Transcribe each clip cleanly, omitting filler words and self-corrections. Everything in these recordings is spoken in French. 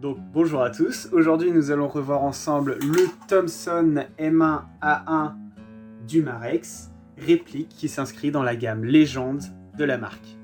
Donc bonjour à tous, aujourd'hui nous allons revoir ensemble le Thompson M1A1 du Marex, réplique qui s'inscrit dans la gamme légende de la marque.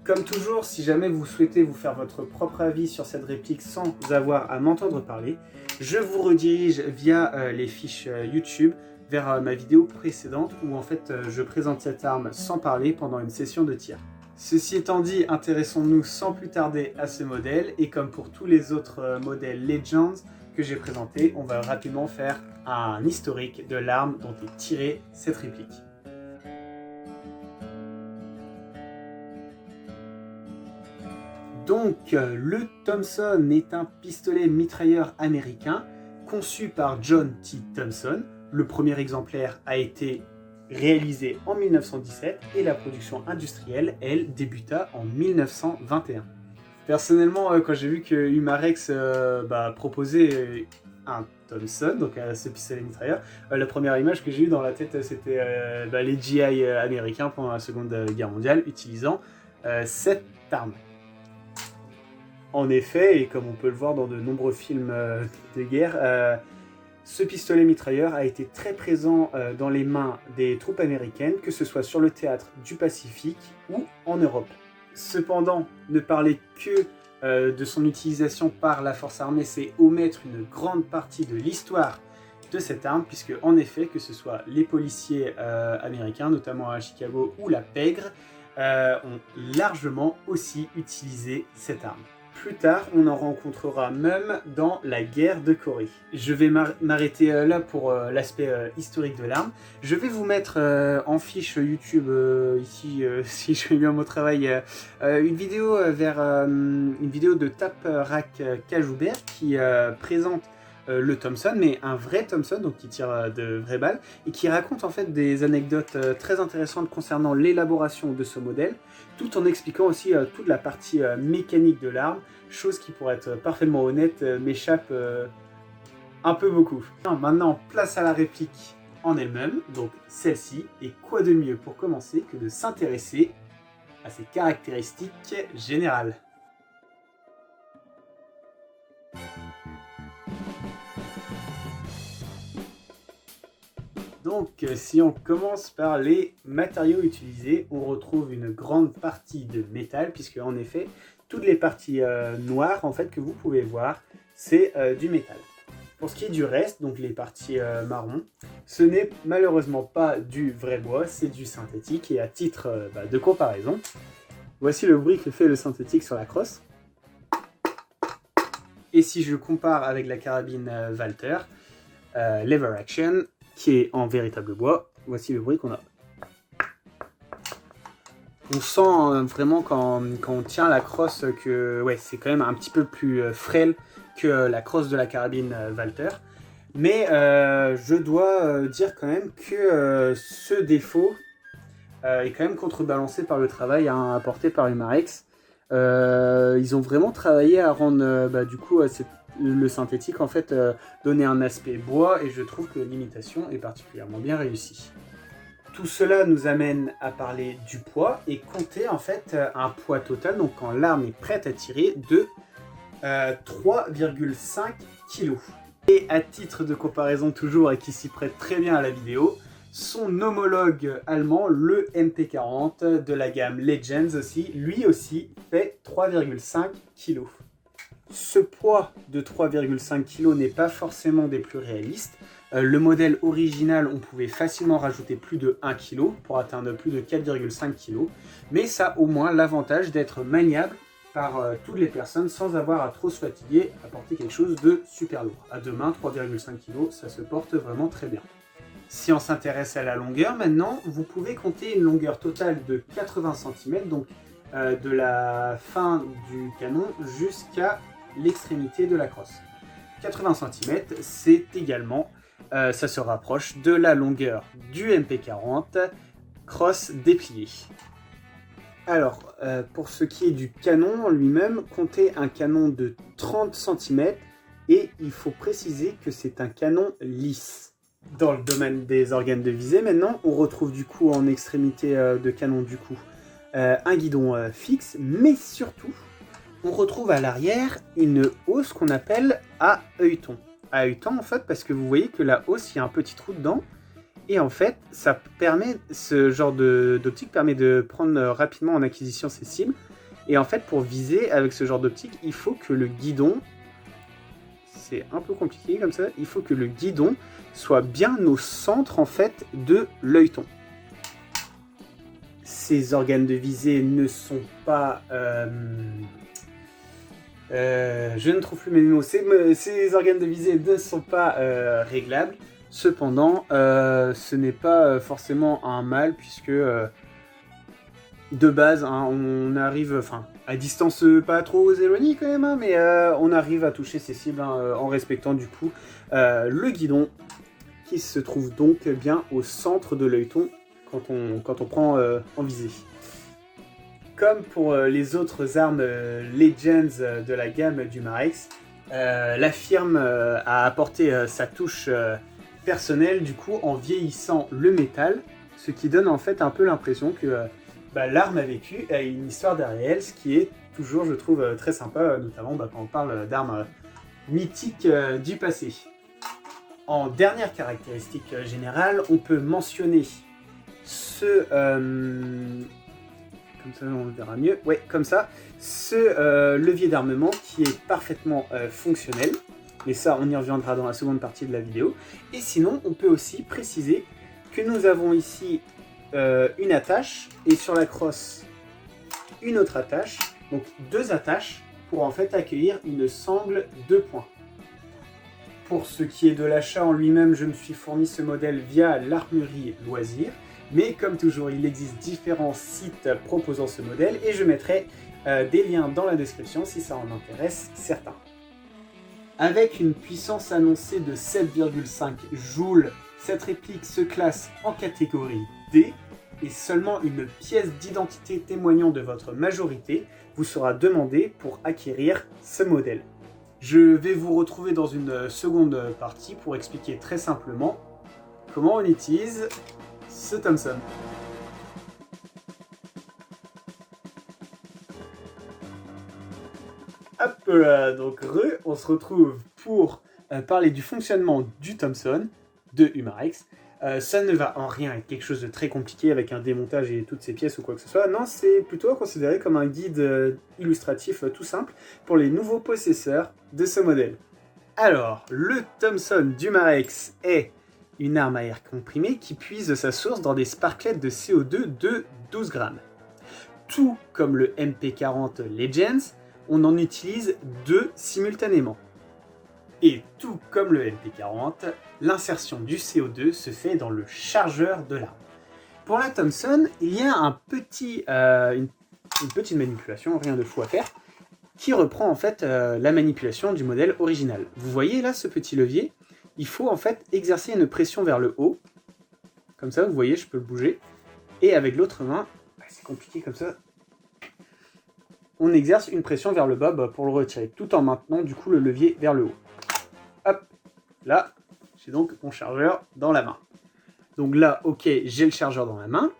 Comme toujours, si jamais vous souhaitez vous faire votre propre avis sur cette réplique sans avoir à m'entendre parler, je vous redirige via les fiches YouTube vers ma vidéo précédente où en fait je présente cette arme sans parler pendant une session de tir. Ceci étant dit, intéressons-nous sans plus tarder à ce modèle, et comme pour tous les autres modèles Legends que j'ai présentés, on va rapidement faire un historique de l'arme dont est tirée cette réplique. Donc, le Thompson est un pistolet mitrailleur américain conçu par John T. Thompson. Le premier exemplaire a été réalisé en 1917 et la production industrielle, elle, débuta en 1921. Personnellement, quand j'ai vu que Umarex proposait un Thompson, donc ce pistolet mitrailleur, la première image que j'ai eue dans la tête, c'était les GI américains pendant la Seconde Guerre mondiale utilisant cette arme. En effet, et comme on peut le voir dans de nombreux films de guerre, ce pistolet mitrailleur a été très présent dans les mains des troupes américaines, que ce soit sur le théâtre du Pacifique ou en Europe. Cependant, ne parler que de son utilisation par la force armée, c'est omettre une grande partie de l'histoire de cette arme, puisque en effet, que ce soit les policiers américains, notamment à Chicago, ou la pègre, ont largement aussi utilisé cette arme. Plus tard, on en rencontrera même dans la guerre de Corée. Je vais m'arrêter là pour l'aspect historique de l'arme. Je vais vous mettre en fiche YouTube, ici, si je fais bien mon travail, une vidéo une vidéo de Taprac Cajoubert qui présente le Thompson, mais un vrai Thompson, donc qui tire de vraies balles, et qui raconte en fait des anecdotes très intéressantes concernant l'élaboration de ce modèle, tout en expliquant aussi toute la partie mécanique de l'arme, chose qui, pour être parfaitement honnête, m'échappe un peu beaucoup. Maintenant, place à la réplique en elle-même, donc celle-ci, et quoi de mieux pour commencer que de s'intéresser à ses caractéristiques générales. Donc, si on commence par les matériaux utilisés, on retrouve une grande partie de métal, puisque en effet, toutes les parties noires en fait, que vous pouvez voir, c'est du métal. Pour ce qui est du reste, donc les parties marron, ce n'est malheureusement pas du vrai bois, c'est du synthétique. Et à titre de comparaison, voici le bruit que fait le synthétique sur la crosse. Et si je compare avec la carabine Walther, Lever Action, qui est en véritable bois, voici le bruit qu'on a. On sent vraiment quand on tient la crosse que ouais, c'est quand même un petit peu plus frêle que la crosse de la carabine Walther. Mais je dois dire quand même que ce défaut est quand même contrebalancé par le travail apporté par Umarex. Ils ont vraiment travaillé à rendre du coup le synthétique en fait donner un aspect bois, et je trouve que l'imitation est particulièrement bien réussie. Tout cela nous amène à parler du poids et compter en fait un poids total, donc quand l'arme est prête à tirer, de 3,5 kg. Et à titre de comparaison toujours, et qui s'y prête très bien à la vidéo, son homologue allemand, le MP40 de la gamme Legends aussi, lui aussi fait 3,5 kg. Ce poids de 3,5 kg n'est pas forcément des plus réalistes. Le modèle original, on pouvait facilement rajouter plus de 1 kg pour atteindre plus de 4,5 kg. Mais ça a au moins l'avantage d'être maniable par toutes les personnes sans avoir à trop se fatiguer à porter quelque chose de super lourd. À deux mains, 3,5 kg, ça se porte vraiment très bien. Si on s'intéresse à la longueur maintenant, vous pouvez compter une longueur totale de 80 cm, donc de la fin du canon jusqu'à l'extrémité de la crosse. 80 cm, c'est également, ça se rapproche de la longueur du MP40 crosse dépliée. Alors, pour ce qui est du canon lui-même, comptez un canon de 30 cm, et il faut préciser que c'est un canon lisse. Dans le domaine des organes de visée, maintenant, on retrouve du coup en extrémité de canon du coup un guidon fixe, mais surtout On retrouve à l'arrière une hausse qu'on appelle à œilleton. À œilleton en fait parce que vous voyez que la hausse, il y a un petit trou dedans. Et en fait, ce genre d'optique permet de prendre rapidement en acquisition ses cibles. Et en fait, pour viser avec ce genre d'optique, il faut que le guidon, c'est un peu compliqué comme ça, il faut que le guidon soit bien au centre en fait de l'œilleton. Ces organes de visée ne sont pas... je ne trouve plus mes mots. Ces organes de visée ne sont pas réglables. Cependant, ce n'est pas forcément un mal puisque de base, hein, on arrive, à distance pas trop éloignée quand même, hein, mais on arrive à toucher ces cibles hein, en respectant du coup le guidon qui se trouve donc bien au centre de l'œilleton quand on prend en visée. Comme pour les autres armes Legends de la gamme d'Umarex, la firme a apporté sa touche personnelle du coup en vieillissant le métal, ce qui donne en fait un peu l'impression que l'arme a vécu a une histoire derrière elle, ce qui est toujours je trouve très sympa, notamment quand on parle d'armes mythiques du passé. En dernière caractéristique générale, on peut mentionner ce... comme ça on le verra mieux, ouais comme ça, ce levier d'armement qui est parfaitement fonctionnel, mais ça on y reviendra dans la seconde partie de la vidéo. Et sinon on peut aussi préciser que nous avons ici une attache et sur la crosse une autre attache, donc deux attaches pour en fait accueillir une sangle 2 points. Pour ce qui est de l'achat en lui-même, je me suis fourni ce modèle via l'armurerie Loisirs. Mais comme toujours, il existe différents sites proposant ce modèle et je mettrai des liens dans la description si ça en intéresse certains. Avec une puissance annoncée de 7,5 joules, cette réplique se classe en catégorie D et seulement une pièce d'identité témoignant de votre majorité vous sera demandée pour acquérir ce modèle. Je vais vous retrouver dans une seconde partie pour expliquer très simplement comment on utilise ce Thompson. Hop là, donc on se retrouve pour parler du fonctionnement du Thompson de Umarex. Ça ne va en rien être quelque chose de très compliqué avec un démontage et toutes ces pièces ou quoi que ce soit. Non, c'est plutôt considéré comme un guide illustratif tout simple pour les nouveaux possesseurs de ce modèle. Alors, le Thompson d'Umarex est une arme à air comprimé qui puise sa source dans des sparklets de CO2 de 12 grammes. Tout comme le MP40 Legends, on en utilise 2 simultanément. Et tout comme le MP40, l'insertion du CO2 se fait dans le chargeur de l'arme. Pour la Thompson, il y a une petite manipulation, rien de fou à faire, qui reprend en fait la manipulation du modèle original. Vous voyez là ce petit levier ? Il faut en fait exercer une pression vers le haut. Comme ça, vous voyez, je peux le bouger. Et avec l'autre main, c'est compliqué comme ça, on exerce une pression vers le bas pour le retirer, tout en maintenant du coup le levier vers le haut. Hop, là, j'ai donc mon chargeur dans la main. Donc là, ok, j'ai le chargeur dans la main.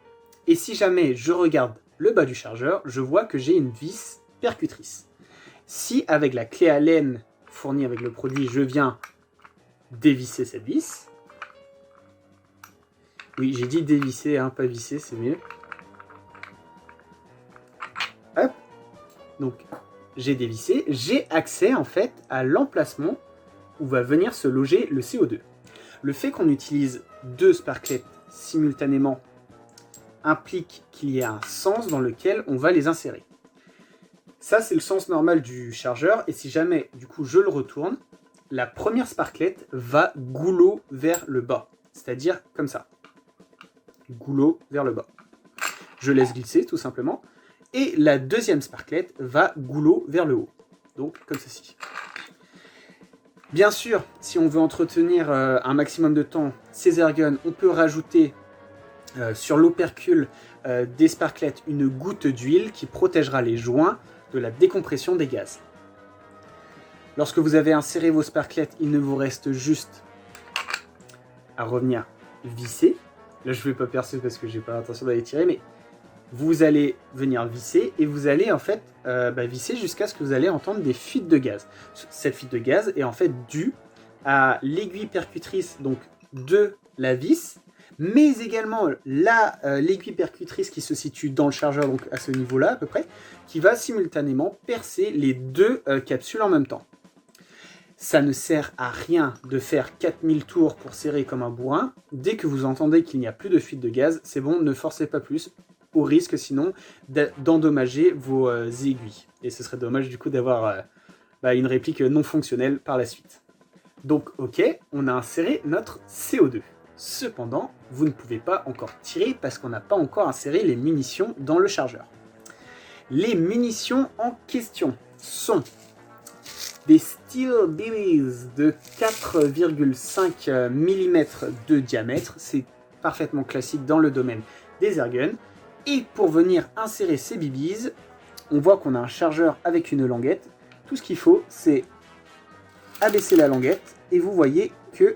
Et si jamais je regarde le bas du chargeur, je vois que j'ai une vis percutrice. Si avec la clé Allen fournie avec le produit, je viens dévisser cette vis. Oui, j'ai dit dévisser, hein, pas visser, c'est mieux. Hop. Donc, j'ai dévissé. J'ai accès, en fait, à l'emplacement où va venir se loger le CO2. Le fait qu'on utilise 2 sparklets simultanément implique qu'il y a un sens dans lequel on va les insérer. Ça, c'est le sens normal du chargeur. Et si jamais, du coup, je le retourne, la première sparklet va goulot vers le bas. C'est-à-dire comme ça. Goulot vers le bas. Je laisse glisser, tout simplement. Et la deuxième sparklet va goulot vers le haut. Donc, comme ceci. Bien sûr, si on veut entretenir un maximum de temps ces airguns, on peut rajouter sur l'opercule des sparklets une goutte d'huile qui protégera les joints de la décompression des gaz. Lorsque vous avez inséré vos sparklets, il ne vous reste juste à revenir visser. Là, je ne vais pas percer parce que j'ai pas l'intention d'aller tirer, mais Vous allez venir visser et vous allez en fait visser jusqu'à ce que vous allez entendre des fuites de gaz. Cette fuite de gaz est en fait due à l'aiguille percutrice donc de la vis, mais également l'aiguille percutrice qui se situe dans le chargeur, donc à ce niveau-là à peu près, qui va simultanément percer les deux capsules en même temps. Ça ne sert à rien de faire 4000 tours pour serrer comme un bourrin. Dès que vous entendez qu'il n'y a plus de fuite de gaz, c'est bon, ne forcez pas plus, au risque sinon d'endommager vos aiguilles. Et ce serait dommage du coup d'avoir une réplique non fonctionnelle par la suite. Donc ok, on a inséré notre CO2. Cependant, vous ne pouvez pas encore tirer parce qu'on n'a pas encore inséré les munitions dans le chargeur. Les munitions en question sont des Steel BBs de 4,5 mm de diamètre. C'est parfaitement classique dans le domaine des airguns. Et pour venir insérer ces BBs, on voit qu'on a un chargeur avec une languette. Tout ce qu'il faut, c'est abaisser la languette et vous voyez que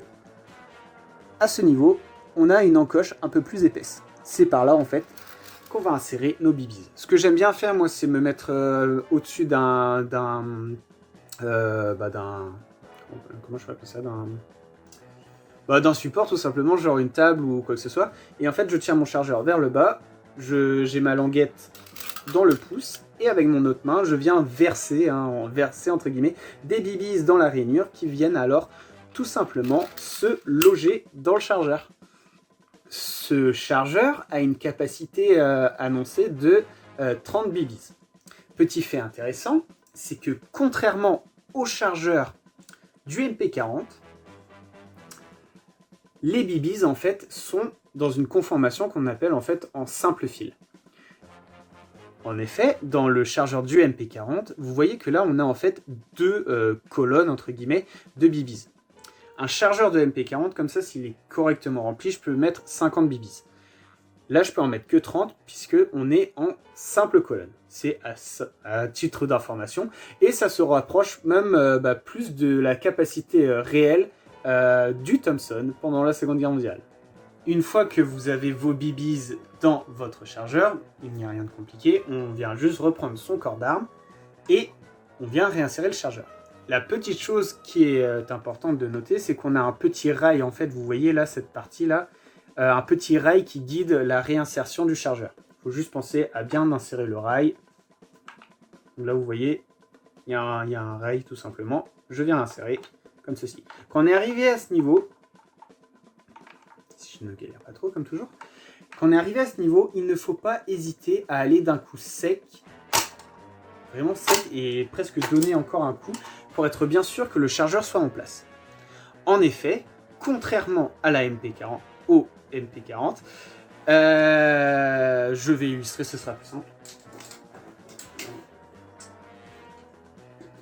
à ce niveau, on a une encoche un peu plus épaisse. C'est par là en fait qu'on va insérer nos BBs. Ce que j'aime bien faire, moi, c'est me mettre au-dessus d'un comment je peux appeler ça, d'un support tout simplement, genre une table ou quoi que ce soit. Et en fait, je tiens mon chargeur vers le bas, j'ai ma languette dans le pouce et avec mon autre main, je viens verser entre guillemets des BBs dans la rainure qui viennent alors tout simplement se loger dans le chargeur. Ce chargeur a une capacité annoncée de 30 BBs. Petit fait intéressant, c'est que contrairement au chargeur du MP40, les BBs en fait sont dans une conformation qu'on appelle en fait en simple fil. En effet, dans le chargeur du MP40, vous voyez que là on a en fait deux colonnes entre guillemets de BBs. Un chargeur de MP40 comme ça, s'il est correctement rempli, je peux mettre 50 BBs. Là, je peux en mettre que 30 puisque on est en simple colonne. C'est à titre d'information et ça se rapproche même plus de la capacité réelle du Thompson pendant la Seconde Guerre mondiale. Une fois que vous avez vos BBs dans votre chargeur, il n'y a rien de compliqué, on vient juste reprendre son corps d'arme et on vient réinsérer le chargeur. La petite chose qui est importante de noter, c'est qu'on a un petit rail, en fait, vous voyez là, cette partie-là, un petit rail qui guide la réinsertion du chargeur. Il faut juste penser à bien insérer le rail. Là, vous voyez, il y a un rail tout simplement. Je viens l'insérer comme ceci. Quand on est arrivé à ce niveau, si je ne galère pas trop comme toujours, quand on est arrivé à ce niveau, il ne faut pas hésiter à aller d'un coup sec, vraiment sec et presque donner encore un coup pour être bien sûr que le chargeur soit en place. En effet, contrairement à la MP40, au MP40, je vais illustrer, ce sera plus simple.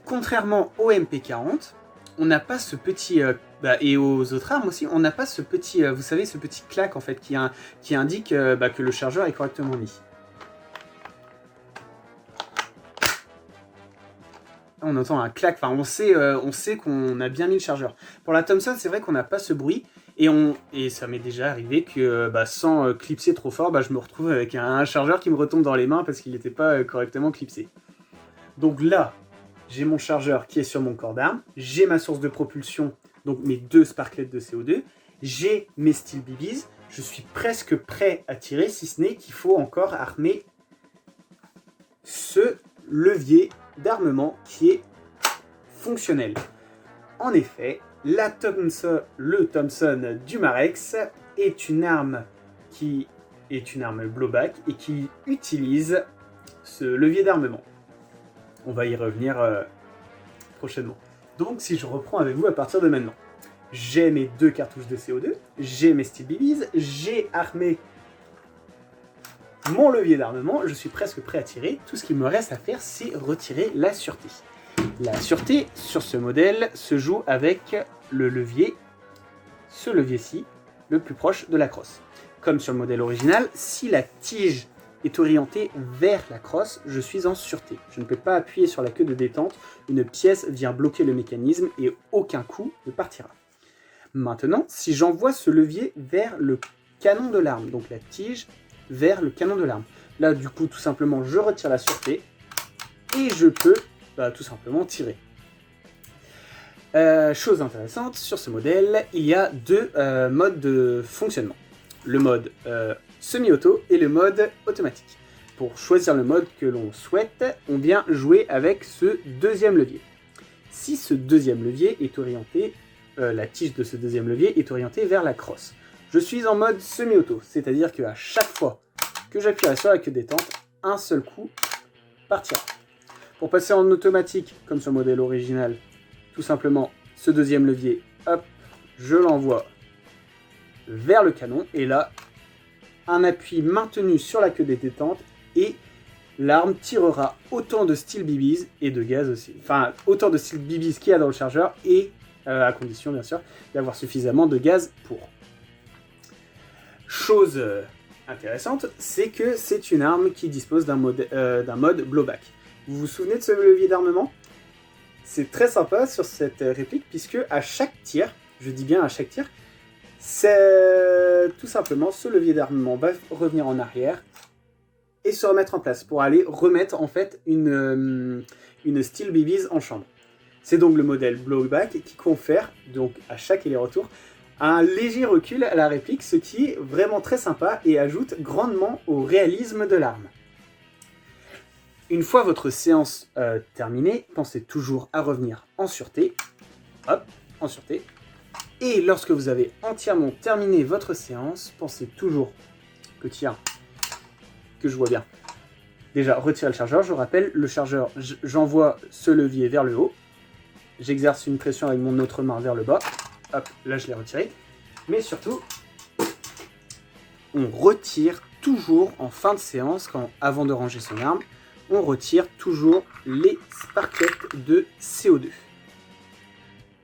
Contrairement au MP40, on n'a pas ce petit, et aux autres armes aussi, on n'a pas ce petit, vous savez, ce petit clac en fait qui indique que le chargeur est correctement mis. On entend un clac, enfin on sait qu'on a bien mis le chargeur. Pour la Thompson, c'est vrai qu'on n'a pas ce bruit, et ça m'est déjà arrivé que sans clipser trop fort, je me retrouve avec un chargeur qui me retombe dans les mains parce qu'il n'était pas correctement clipsé. Donc là, j'ai mon chargeur qui est sur mon corps d'arme, j'ai ma source de propulsion, donc mes deux sparklets de CO2, j'ai mes Steel BBs, je suis presque prêt à tirer, si ce n'est qu'il faut encore armer ce levier d'armement qui est fonctionnel. En effet, le Thompson du Marex est une arme qui est une arme blowback et qui utilise ce levier d'armement. On va y revenir prochainement. Donc si je reprends avec vous à partir de maintenant, j'ai mes deux cartouches de CO2, j'ai mes Steel BBs, j'ai armé mon levier d'armement, je suis presque prêt à tirer. Tout ce qu'il me reste à faire, c'est retirer la sûreté. La sûreté, sur ce modèle, se joue avec le levier, ce levier-ci, le plus proche de la crosse. Comme sur le modèle original, si la tige est orientée vers la crosse, je suis en sûreté. Je ne peux pas appuyer sur la queue de détente, une pièce vient bloquer le mécanisme et aucun coup ne partira. Maintenant, si j'envoie ce levier vers le canon de l'arme, donc la tige vers le canon de l'arme. Là, du coup, tout simplement, je retire la sûreté et je peux tout simplement tirer. Chose intéressante, sur ce modèle, il y a deux modes de fonctionnement. Le mode semi-auto et le mode automatique. Pour choisir le mode que l'on souhaite, on vient jouer avec ce deuxième levier. Si ce deuxième levier est orienté, la tige de ce deuxième levier est orientée vers la crosse. Je suis en mode semi-auto, c'est-à-dire qu'à chaque fois que j'appuierai sur la queue détente, un seul coup partira. Pour passer en automatique, comme sur le modèle original, tout simplement, ce deuxième levier, hop, je l'envoie vers le canon, et là, un appui maintenu sur la queue des détentes, et l'arme tirera autant de steel BBs et de gaz aussi. Enfin, autant de steel BBs qu'il y a dans le chargeur, et à condition, bien sûr, d'avoir suffisamment de gaz pour. Chose intéressante, c'est que c'est une arme qui dispose d'un mode blowback. Vous vous souvenez de ce levier d'armement ? C'est très sympa sur cette réplique, puisque à chaque tir, je dis bien à chaque tir, c'est tout simplement ce levier d'armement va revenir en arrière et se remettre en place pour aller remettre en fait une steel BBs en chambre. C'est donc le modèle blowback qui confère donc à chaque aller-retour un léger recul à la réplique, ce qui est vraiment très sympa et ajoute grandement au réalisme de l'arme. Une fois votre séance terminée, pensez toujours à revenir en sûreté. Hop, en sûreté. Et lorsque vous avez entièrement terminé votre séance, pensez toujours que je vois bien. Déjà, retirez le chargeur. Je vous rappelle, le chargeur, j'envoie ce levier vers le haut. J'exerce une pression avec mon autre main vers le bas. Hop, là je l'ai retiré. Mais surtout, on retire toujours en fin de séance, avant de ranger son arme, on retire toujours les sparklets de CO2.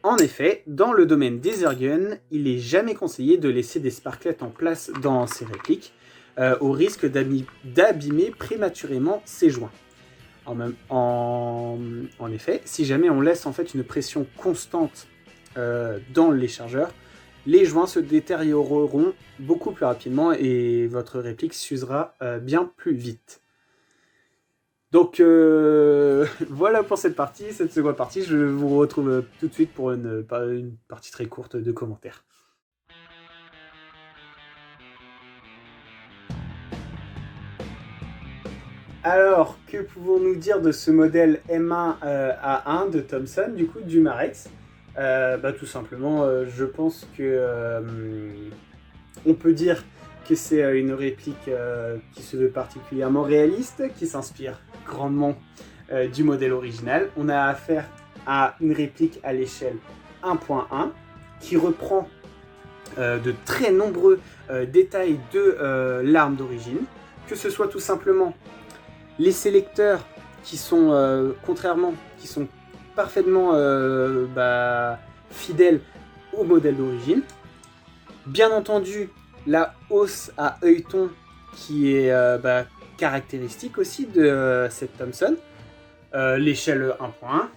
En effet, dans le domaine des airguns, il n'est jamais conseillé de laisser des sparklets en place dans ces répliques, au risque d'abîmer prématurément ses joints. En effet, si jamais on laisse en fait une pression constante dans les chargeurs, les joints se détérioreront beaucoup plus rapidement et votre réplique s'usera bien plus vite. Donc voilà pour cette seconde partie. Je vous retrouve tout de suite pour une partie très courte de commentaires. Alors, que pouvons-nous dire de ce modèle M1A1 de Thomson, du coup, du Marex ? Tout simplement, je pense que on peut dire que c'est une réplique qui se veut particulièrement réaliste, qui s'inspire grandement du modèle original. On a affaire à une réplique à l'échelle 1.1 qui reprend de très nombreux détails de l'arme d'origine, que ce soit tout simplement les sélecteurs qui sont parfaitement fidèles au modèle d'origine. Bien entendu, la hausse à œilleton qui est caractéristique aussi de cette Thomson. L'échelle 1.1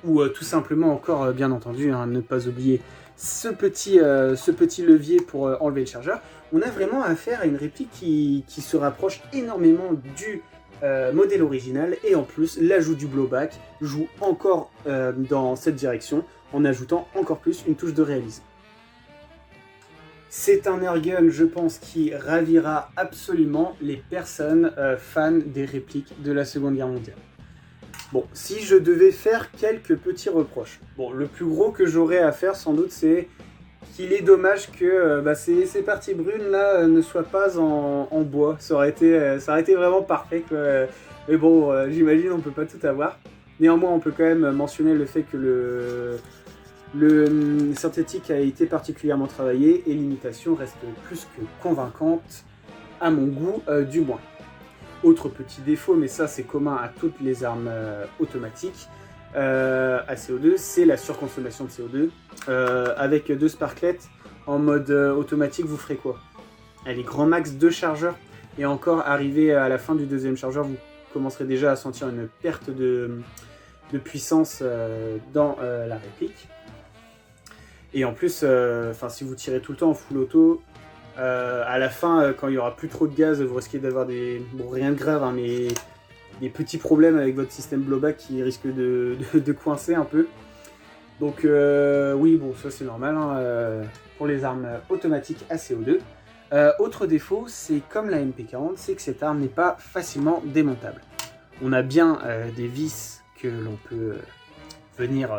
ou tout simplement encore, bien entendu, ne pas oublier ce petit levier pour enlever le chargeur. On a vraiment affaire à une réplique qui se rapproche énormément du modèle original, et en plus l'ajout du blowback joue encore dans cette direction en ajoutant encore plus une touche de réalisme. C'est un airgun, je pense, qui ravira absolument les personnes fans des répliques de la Seconde Guerre mondiale. Bon, si je devais faire quelques petits reproches, le plus gros que j'aurais à faire sans doute, c'est qu'il est dommage que ces parties brunes là ne soient pas en bois. Ça aurait été vraiment parfait, quoi. Mais bon, j'imagine on peut pas tout avoir. Néanmoins, on peut quand même mentionner le fait que le synthétique a été particulièrement travaillé et l'imitation reste plus que convaincante, à mon goût du moins. Autre petit défaut, mais ça c'est commun à toutes les armes automatiques à CO2, c'est la surconsommation de CO2. Avec 2 sparklets en mode automatique, vous ferez quoi ? Allez, grand max 2 chargeurs, et encore arrivé à la fin du deuxième chargeur, vous commencerez déjà à sentir une perte de puissance dans la réplique. Et en plus, si vous tirez tout le temps en full auto, À la fin, quand il n'y aura plus trop de gaz, vous risquez d'avoir des... Bon, rien de grave, hein, mais des petits problèmes avec votre système blowback qui risquent de coincer un peu. Donc oui, bon, ça c'est normal hein, pour les armes automatiques à CO2. Autre défaut, c'est comme la MP40, c'est que cette arme n'est pas facilement démontable. On a bien des vis que l'on peut venir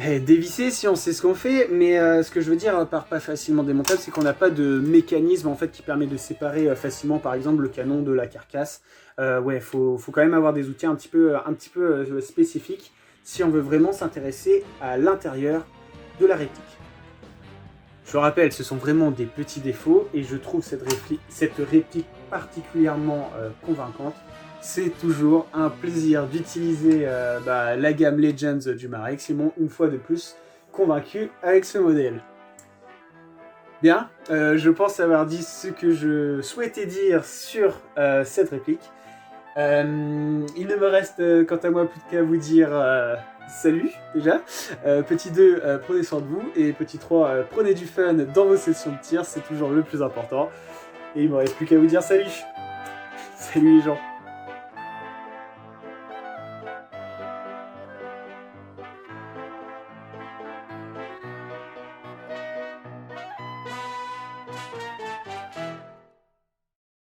dévisser si on sait ce qu'on fait, mais ce que je veux dire par pas facilement démontable, c'est qu'on n'a pas de mécanisme en fait qui permet de séparer facilement par exemple le canon de la carcasse. Ouais, faut quand même avoir des outils un petit peu spécifiques si on veut vraiment s'intéresser à l'intérieur de la réplique. Je le rappelle, ce sont vraiment des petits défauts et je trouve cette réplique particulièrement convaincante. C'est toujours un plaisir d'utiliser la gamme Legends du Marex. Ils m'ont une fois de plus convaincu avec ce modèle. Bien, je pense avoir dit ce que je souhaitais dire sur cette réplique. Il ne me reste quant à moi plus qu'à vous dire salut déjà. Petit 2, prenez soin de vous. Et petit 3, prenez du fun dans vos sessions de tir, c'est toujours le plus important. Et il ne me reste plus qu'à vous dire salut. Salut les gens.